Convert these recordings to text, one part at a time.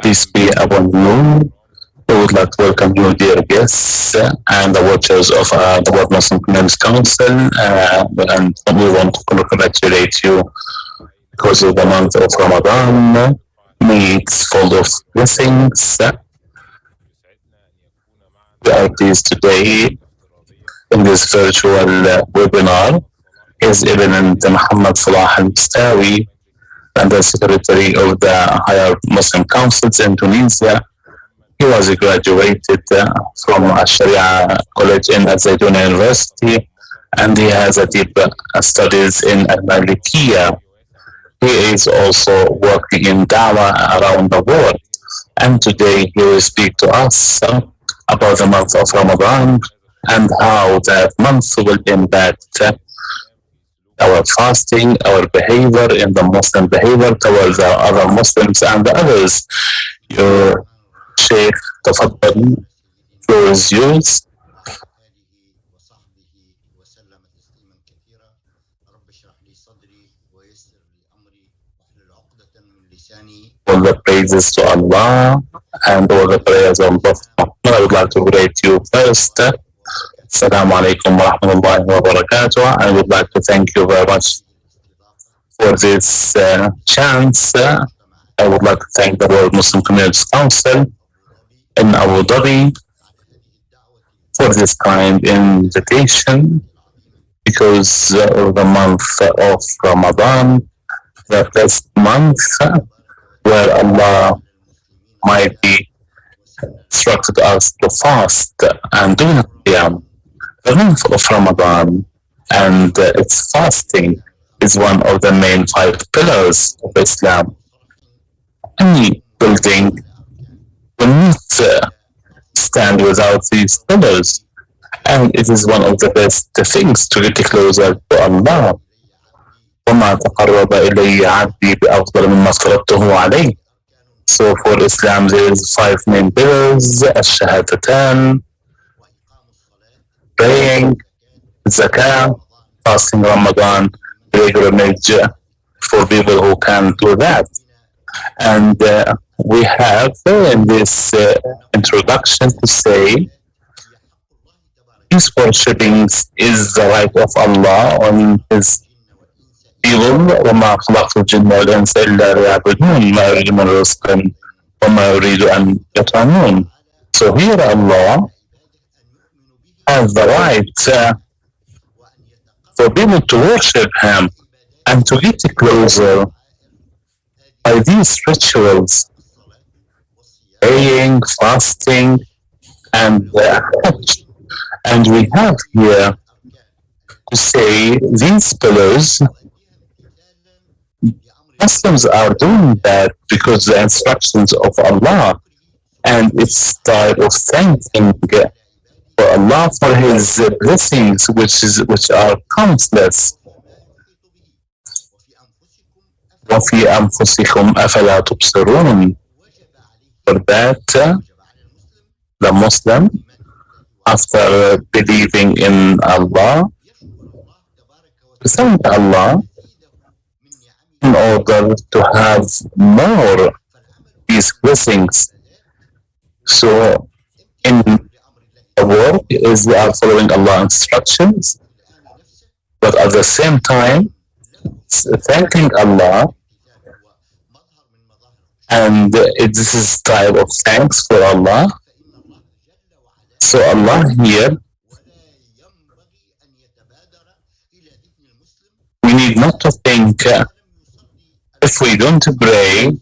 Peace be upon you. We would like to welcome you, dear guests, and the watchers of the World Muslim Community Council, and we want to congratulate you because of the month of Ramadan. May it's full of blessings. We are pleased today in this virtual webinar. His Eminent Muhammad Salah al-Mustawi, and the Secretary of the Higher Muslim Councils in Tunisia. He was graduated from Sharia College in Al-Zaytuna University, and he has a deep studies in Al-Malikiya. He is also working in Dawah around the world, and today he will speak to us about the month of Ramadan and how that month will impact our fasting, our behavior in the Muslim behavior towards the other Muslims and the others. Your Sheikh, تفضل, floor is yours. All the praises to Allah and all the prayers of Allah. I would like to greet you first. Assalamu alaikum wa rahmatullahi wa barakatuh. I would like to thank you very much for this chance. I would like to thank the World Muslim Community Council in Abu Dhabi for this kind invitation because of the month of Ramadan, the blessed month where Allah might be instructed us to fast and do Qiyam. The month of Ramadan and its fasting is one of the main 5 pillars of Islam. Any building will not stand without these pillars, and it is one of the best things to get closer to Allah. وَمَا تَقَرَّبَ إِلَيَّ عَبْدِي بِأَفْضَلِ مِمَّا افْتَرَضْتُهُ عَلَيْهِ. So for Islam there is 5 main pillars: الشهادتان, praying, zakah, fasting Ramadan, pilgrimage for people who can do that. And we have in this introduction to say these worshipping is the right of Allah on His people. وَمَا خَلَقْتُ الْجِنَّ وَالْإِنسَ إِلَّا لِيَعْبُدُونِ مَا يُرِيدُ مِنْ رِزْقٍ وَمَا يُرِيدُ أَنْ يُطْعِمُونِ. So here Allah has the right for people to worship Him and to get closer by these rituals, praying, fasting, and Hajj. And we have here to say these pillars, Muslims are doing that because the instructions of Allah, and it's type of thanking for Allah for His blessings, which are countless. وَفِي أَنفُسِكُمْ أَفَلَا تُبْصِرُونَ. For that, the Muslim, after believing in Allah, thank Allah in order to have more these blessings. So in the work is we are following Allah's instructions, but at the same time thanking Allah, and this is type of thanks for Allah. So Allah here, we need not to think if we don't pray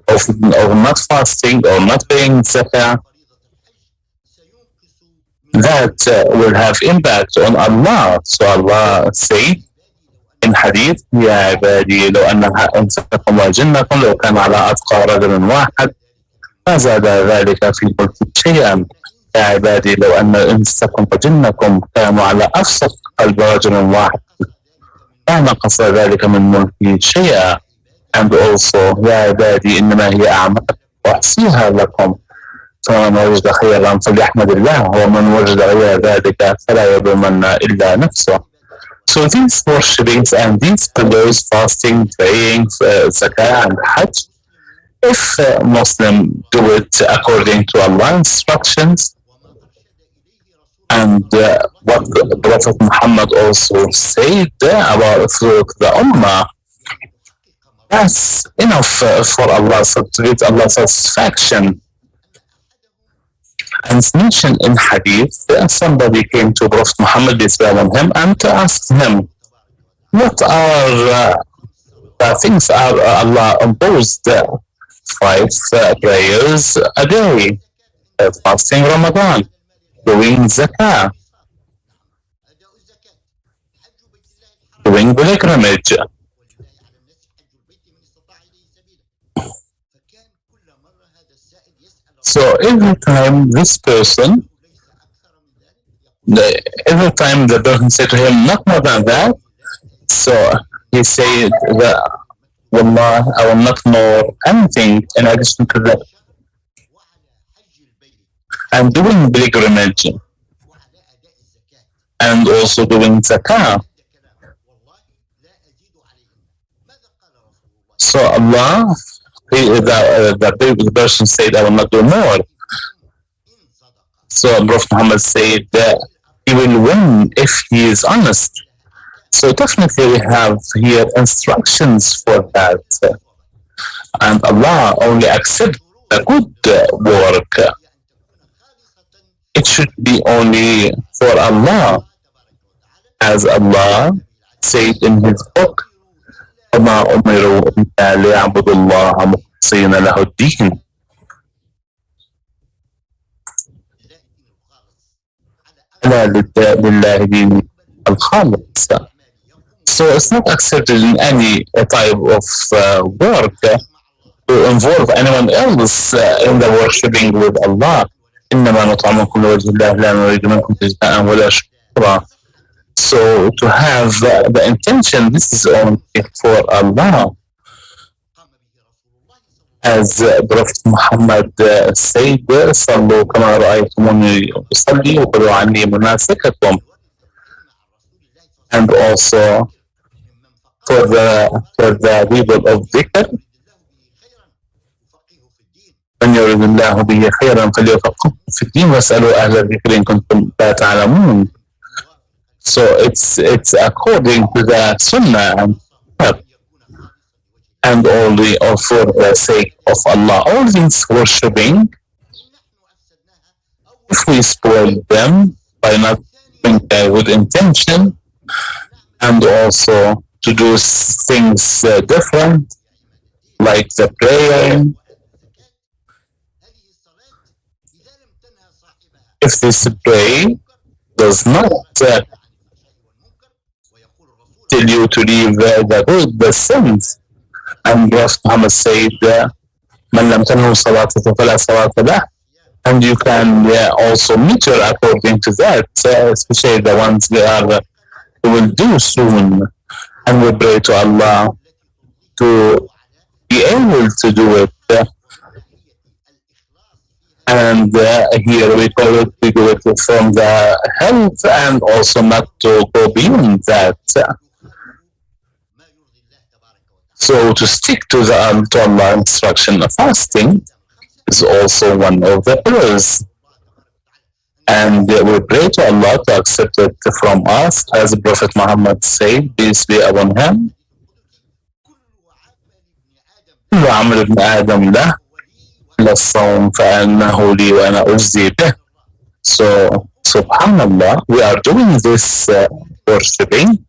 or not fasting or not paying zakah, that will have impact on Allah. So Allah say in hadith, يا عبادي لو أن أنفسكم وجنكم لو كان على أتقى رجل واحد ما زاد ذلك في ملكي شيئا. يا عبادي لو أن أنفسكم وجنكم كانوا على أفسق قلب رجل واحد ما نقص ذلك من ملكي شيئا. And also يا عبادي إنما هي أعمال أحصيها لكم فمن وجد خيرا فليحمد الله ومن وجد غير ذلك فلا يلومن إلا نفسه. So these worshipings and these pillars, fasting, praying, zakah and hajj, If a Muslim do it according to Allah's instructions, and what the Prophet Muhammad also said about through the Ummah, that's enough for Allah to get Allah's satisfaction. And it's mentioned in Hadith that somebody came to Prophet Muhammad, peace be upon him, and asked him, what are the things are Allah imposed? Five prayers a day, fasting Ramadan, doing zakah, doing pilgrimage. So every time this person, every time the person said to him, not more than that, so he said that, Wallah, I will not know anything in addition to that. And doing pilgrimage and also doing zakah. So Allah, the person said, I will not do more. So Prophet Muhammad said that he will win if he is honest. So definitely we have here instructions for that. And Allah only accepts a good work. It should be only for Allah. As Allah said in his book, وما أمروا إلا ليعبدوا الله مخلصين له الدين. ألا لله دين الخالص. So it's not accepted in any type of work to involve anyone else in the worshipping with Allah. إنما نطعمكم لوجه الله لا نريد منكم جزاء ولا شكورا. So to have the intention, this is only for Allah. As Prophet Muhammad said, صلوا كما رأيتموني أصلي وخذوا عني مناسككم. And also for the people of dhikr, من يريد الله به خيرا فليفقهه في الدين واسألوا أهل الذكر إن كنتم لا تعلمون. So it's according to the Sunnah and only for the sake of Allah. All these worshipping, if we spoil them by not doing with intention, and also to do things different, like the prayer. If this prayer does not tell you to leave the good, the sins, and Prophet Muhammad said, "Man lam tanhu salatahu fala salata lah." And you can also measure according to that, especially the ones we will do soon. And we pray to Allah to be able to do it. And here we do it from the health and also not to go beyond that. So to stick to the Allah instruction of fasting is also one of the pillars. And we pray to Allah to accept it from us, as Prophet Muhammad said, peace be upon him. كل عمل ابن آدم له إلا الصوم فإنه لي وأنا أجزي به. So, subhanallah, we are doing this worshipping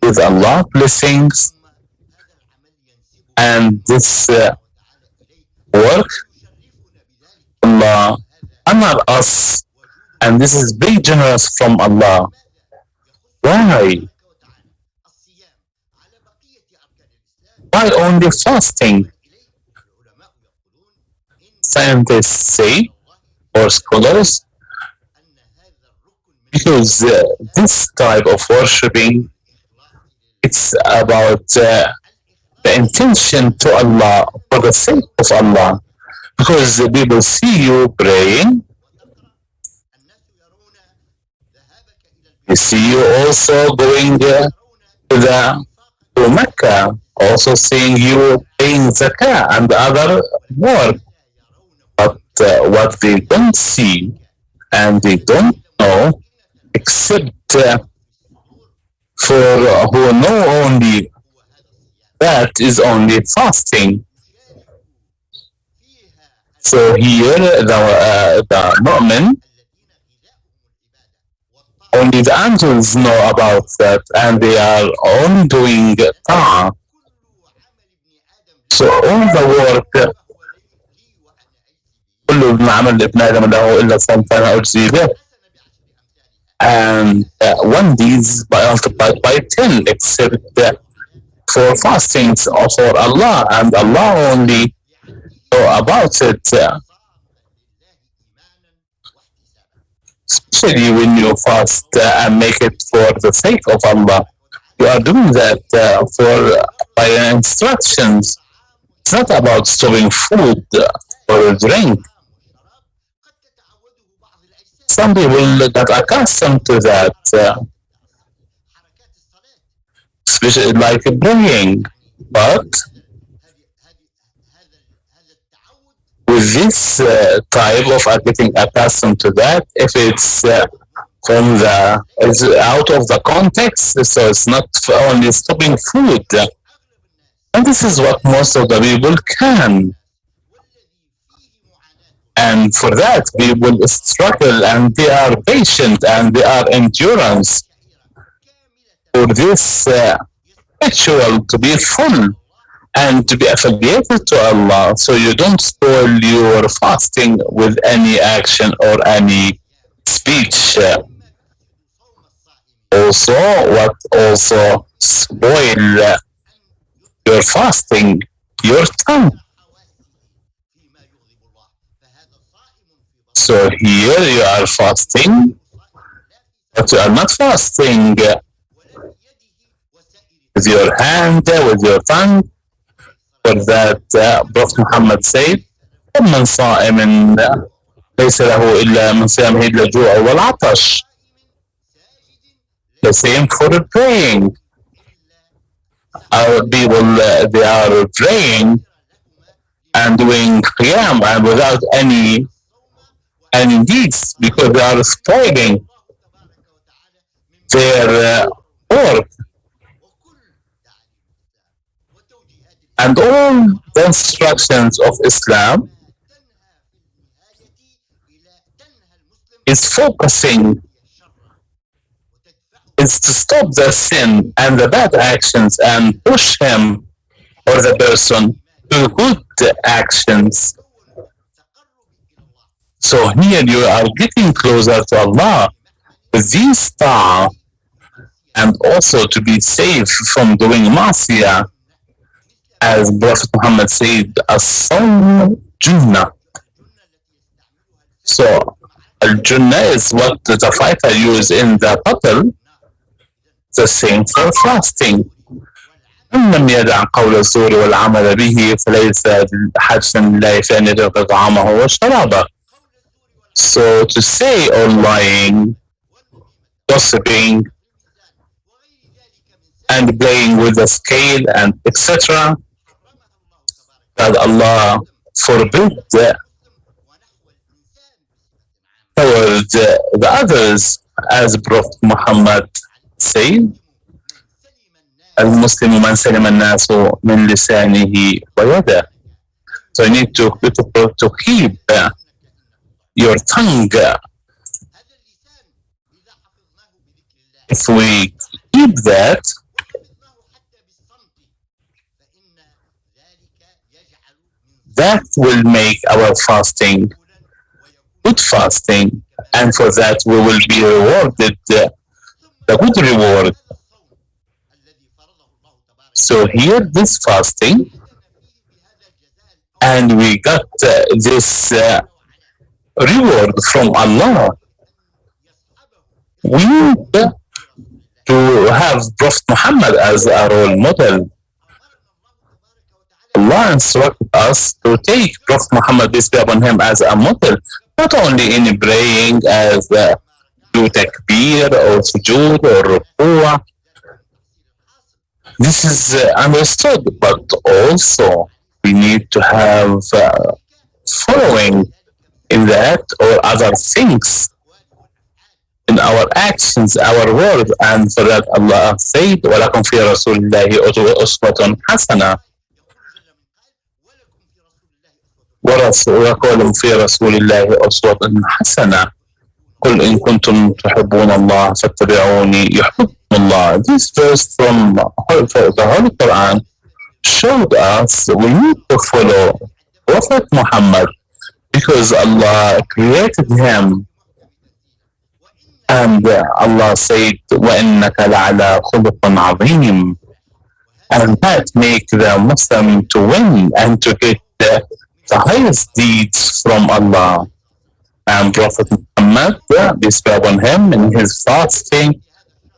with Allah blessings, and this work, Allah honor us, and this is very generous from Allah. Why? Why only fasting? Scientists say, or scholars, because this type of worshipping, it's about the intention to Allah, for the sake of Allah. Because the people see you praying, they see you also going to Mecca, also seeing you paying zakah and other work. But what they don't see and they don't know, except for who know only that is only fasting. So here the mu'min, only the angels know about that, and they are only doing ta'ah. So all the work, كل ابن عمل ابن آدم له إلا صوم فأنا أجزي به. And one deeds multiplied by 10, except for fastings for Allah, and Allah only know about it. Especially when you fast and make it for the sake of Allah, you are doing that by instructions. It's not about stopping food or drink. Some people got accustomed to that, especially like praying, but with this type of getting accustomed to that, if it's it's out of the context, so it's not only stopping food. And this is what most of the people can. And for that, people struggle, and they are patient, and they are endurance for this ritual to be full and to be affiliated to Allah. So you don't spoil your fasting with any action or any speech. Also, what also spoil your fasting, your tongue. So here you are fasting, but you are not fasting with your hand, with your tongue. For that, Prophet Muhammad said, من صائم ليس له إلا من صيامه إلا الجوع والعطش. The same for praying. Our people, they are praying and doing qiyam and without any deeds, because they are spoiling their work. And all the instructions of Islam is focusing, is to stop the sin and the bad actions and push him or the person to good actions. So here you are getting closer to Allah with these ta'ah, and also to be safe from doing ma'siyah. As Prophet Muhammad said, as-sawm junnah. So al-junnah is what the fighter use in the battle. The same for fasting. من لم يدع قول الزور والعمل به فليس حاجة لله في أن يترك طعامه وشرابه. So to say or lying, gossiping, and playing with the scale and etc., that Allah forbid toward the others, as Prophet Muhammad said, المسلم من سلم الناس من لسانه ويده. So you need to keep your tongue. If we keep that, that will make our fasting good fasting, and for that we will be rewarded the good reward. So here this fasting, and we got this reward from Allah. We need to have Prophet Muhammad as a role model. Allah instructed us to take Prophet Muhammad, peace be upon him, as a model, not only in praying as do takbir or sujood or ruku', This is understood, but also we need to have following in that or other things in our actions, our words, and for that Allah said, وَلَكُمْ فِي رَسُولِ اللَّهِ أُسْوَةٌ حَسَنَةٌ وَلَكُمْ فِي رَسُولِ اللَّهِ أُسْوَةٌ حَسَنَةٌ قل إن كنتم تحبون الله فاتبعوني يحبكم الله. This verse from the Holy Quran showed us we need to follow Prophet Muhammad because Allah created him, and Allah said وَإِنَّكَ لَعَلَى خُلُقٍ عَظِيمٍ, and that make the Muslim to win and to get the highest deeds from Allah. And Prophet Muhammad, peace be upon him, in his fasting,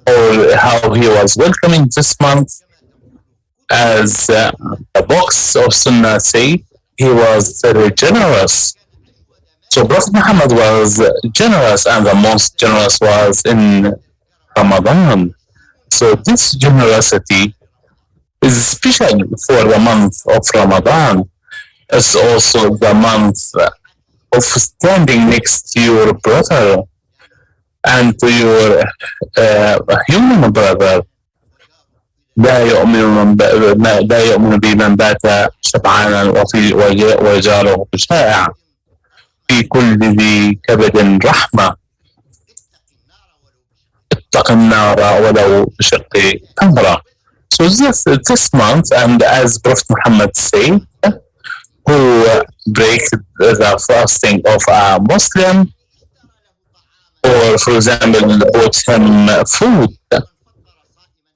or how he was welcoming this month, as the books of Sunnah say, he was very generous. So Prophet Muhammad was generous, and the most generous was in Ramadan. So this generosity is special for the month of Ramadan. It's also the month of standing next to your brother and to your human brother. لا يؤمن بمن بات شبعانا وجاره جائع في كل ذي كبد رحمة اتق النار ولو بشق تمرة. So this month, and as Prophet Muhammad said, who break the fasting of a Muslim, or for example bought him food,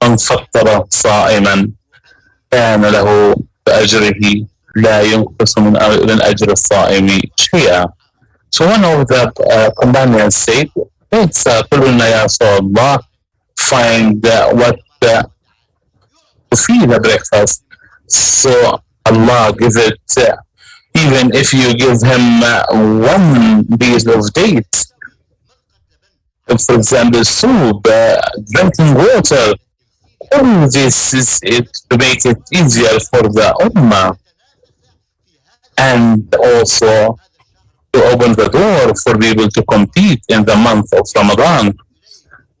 من فطر صائما كان له بأجره لا ينقص من أجر الصائم شيئا. So one of the companions said, it's قلنا يا رسول الله, find what to feed the breakfast. So Allah gives it, even if you give him one piece of dates, for example soup, drinking water, all this is it to make it easier for the Ummah, and also to open the door for people to compete in the month of Ramadan.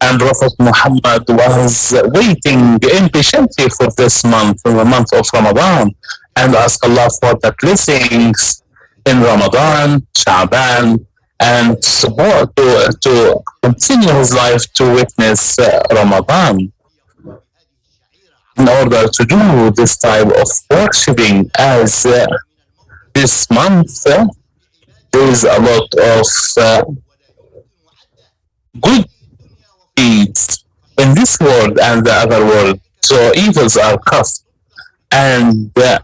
And Prophet Muhammad was waiting impatiently for this month, in the month of Ramadan, and asked Allah for the blessings in Ramadan, Sha'ban, and support to continue his life to witness Ramadan. In order to do this type of worshipping, as this month there is a lot of good deeds in this world and the other world. So evils are cut, and the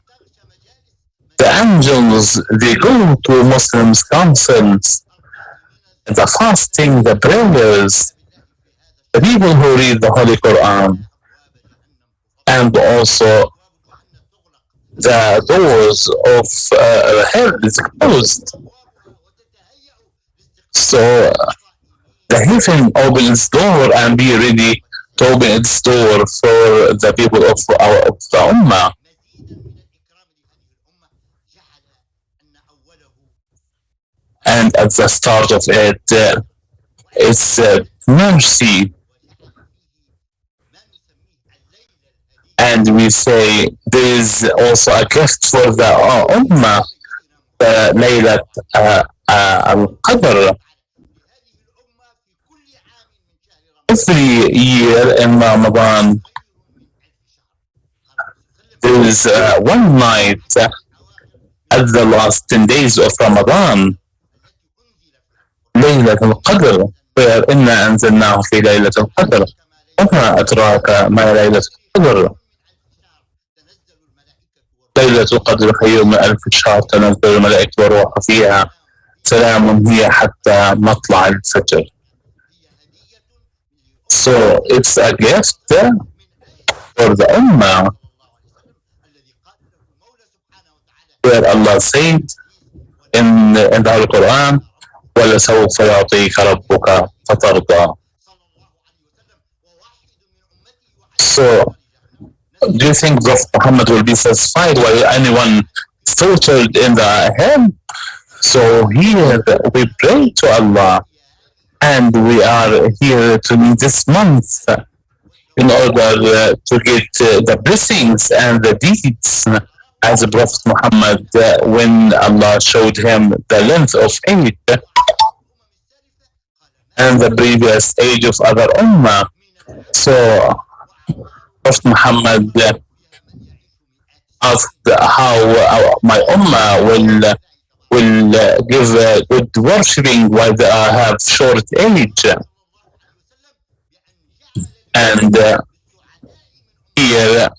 angels, they go to Muslims' councils, the fasting, the prayers, the people who read the Holy Quran, and also the doors of hell is closed. So the heaven opens its door and be ready to open its door for the people of the Ummah. And at the start of it, it's mercy. And we say there is also a gift for the Ummah, Laylat al-Qadr. Every year in Ramadan, there is one night at the last 10 days of Ramadan, ليلة القدر, where إنا أنزلناه في ليلة القدر وما أدراك ما ليلة القدر ليلة القدر خير من 1000 شهر تنزل الملائكة والروح فيها سلام هي حتى مطلع الفجر. So it's a gift for the Ummah, where Allah said in the Holy Quran, وَلَسَوْفَ يَعْطِيكَ رَبُّكَ فَتَرْضَى. So Do you think Prophet Muhammad will be satisfied while anyone slaughtered in the hell? So here we pray to Allah, and we are here to this month in order to get the blessings and the deeds as Prophet Muhammad when Allah showed him the length of age and the previous age of other ummah. So Prophet Muhammad asked how my ummah will give good worshipping while they have short age. And here,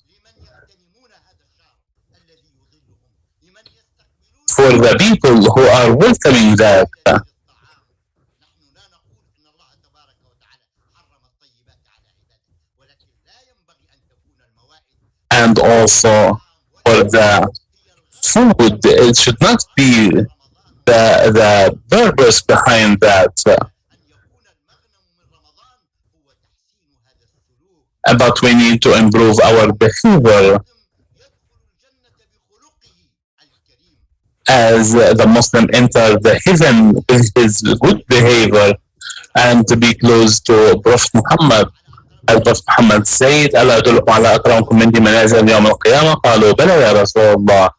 for the people who are welcoming that, and also for the food, it should not be the purpose behind that. But we need to improve our behavior as the Muslim enter the heaven with his good behavior and to be close to Prophet Muhammad. As Prophet Muhammad said, ألا أدلكم على أكرمكم عندي منازل يوم القيامة؟ قالوا بلى يا رسول الله.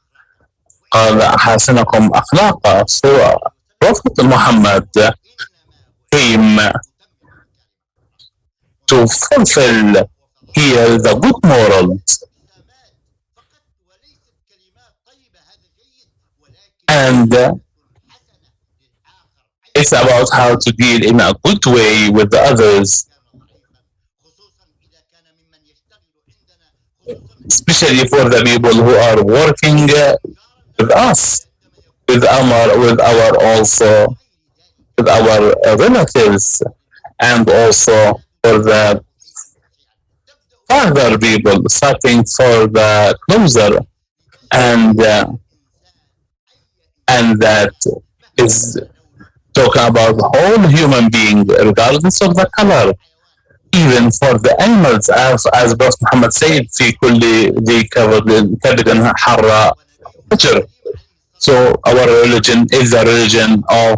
قال أحسنكم أخلاقا. So Prophet Muhammad came to fulfill here the good morals. And it's about how to deal in a good way with the others, especially for the people who are working with us, with our relatives, and also for the further people, starting for the closer, and that is talking about the whole human being, regardless of the color, even for the animals, as Prophet Muhammad said, في كل ذي كبد حر فجر. So our religion is a religion of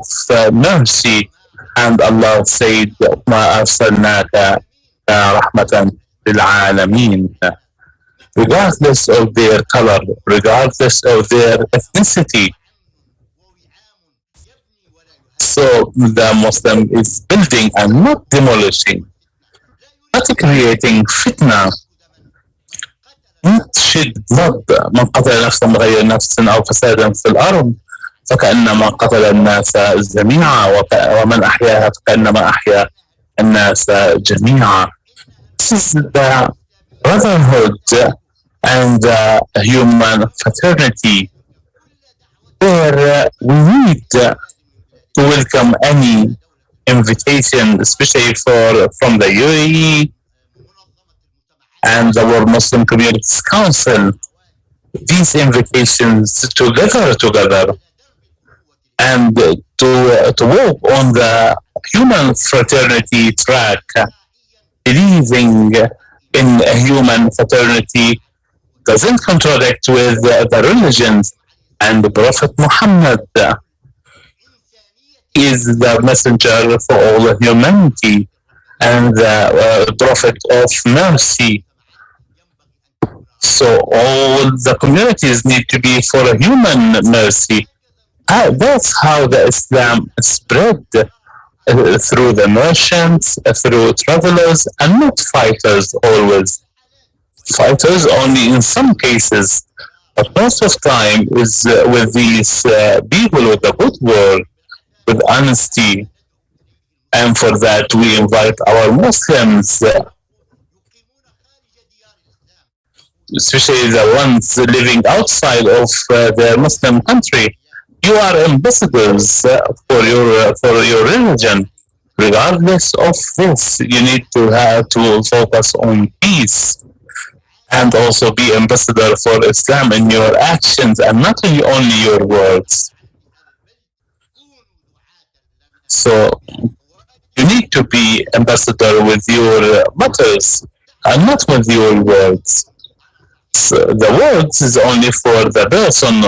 mercy, and Allah said, ما أرسلناك رحمة للعالمين. Regardless of their color, regardless of their ethnicity. So the Muslim is building and not demolishing, not creating fitna, not shed blood. من قتل نفسا بغير نفس أو فسادا في الأرض فكأنما قتل الناس جميعا ومن أحياها فكأنما أحيا الناس جميعا. This is the brotherhood and human fraternity where we need to welcome any invitation, especially from the UAE and the World Muslim Communities Council. These invitations to gather together and to walk on the human fraternity track, believing in a human fraternity doesn't contradict with the religions, and the Prophet Muhammad is the messenger for all humanity and the prophet of mercy. So all the communities need to be for a human mercy. That's how the Islam spread, through the merchants, through travelers, and not fighters always. Fighters only in some cases, but most of the time is with these people with a good word, with honesty. And for that we invite our Muslims, especially the ones living outside of their Muslim country. You are ambassadors for your religion. Regardless of this, you need to have to focus on peace and also be ambassador for Islam in your actions and not only your words. So you need to be ambassador with your matters and not with your words. The words is only for the person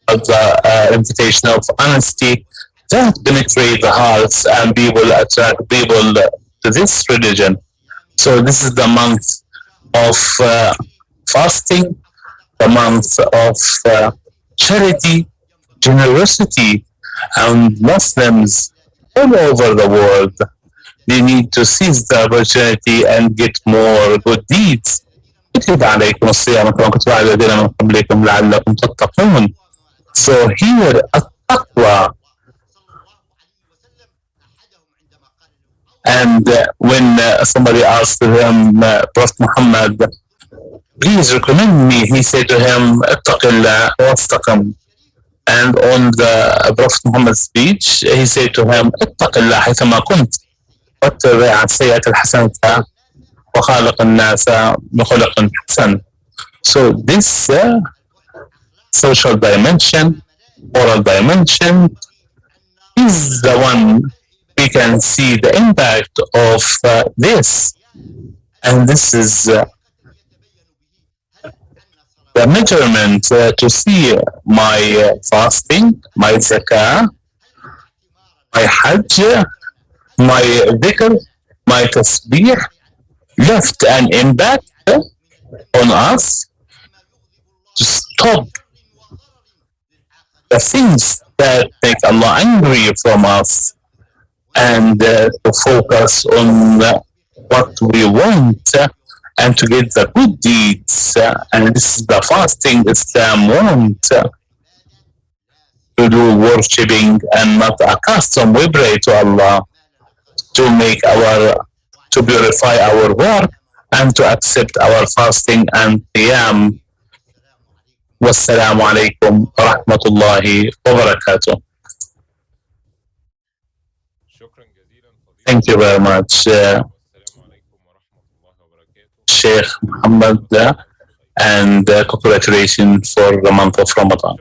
of the invitation of honesty that penetrate the hearts and people attract people to this religion. So this is the month of fasting, the month of charity, generosity, and Muslims all over the world, they need to seize the opportunity and get more good deeds. كتب عليكم الصيام كما كتب على الذين من قبلكم لعلكم تتقون. So here التقوى. And when somebody asked him, Prophet Muhammad, please recommend me, he said to him, اتق الله واستقم. And on the Prophet Muhammad's speech, he said to him, اتق الله حيثما كنت واتبع السيئة الحسنة وخالق الناس بخلق حسن. So this social dimension, moral dimension, is the one we can see the impact of this. And this is the measurement to see my fasting, my zakah, my hajj, my dhikr, my tasbih left an impact on us to stop the things that make Allah angry from us and to focus on what we want and to get the good deeds. And this is the fasting Islam wants to do worshipping and not a custom. We pray to Allah to purify our work and to accept our fasting and qiyam. Wassalamu alaikum wa rahmatullahi wa barakatuh. Thank you very much, Sheikh Muhammad, and congratulations for the month of Ramadan.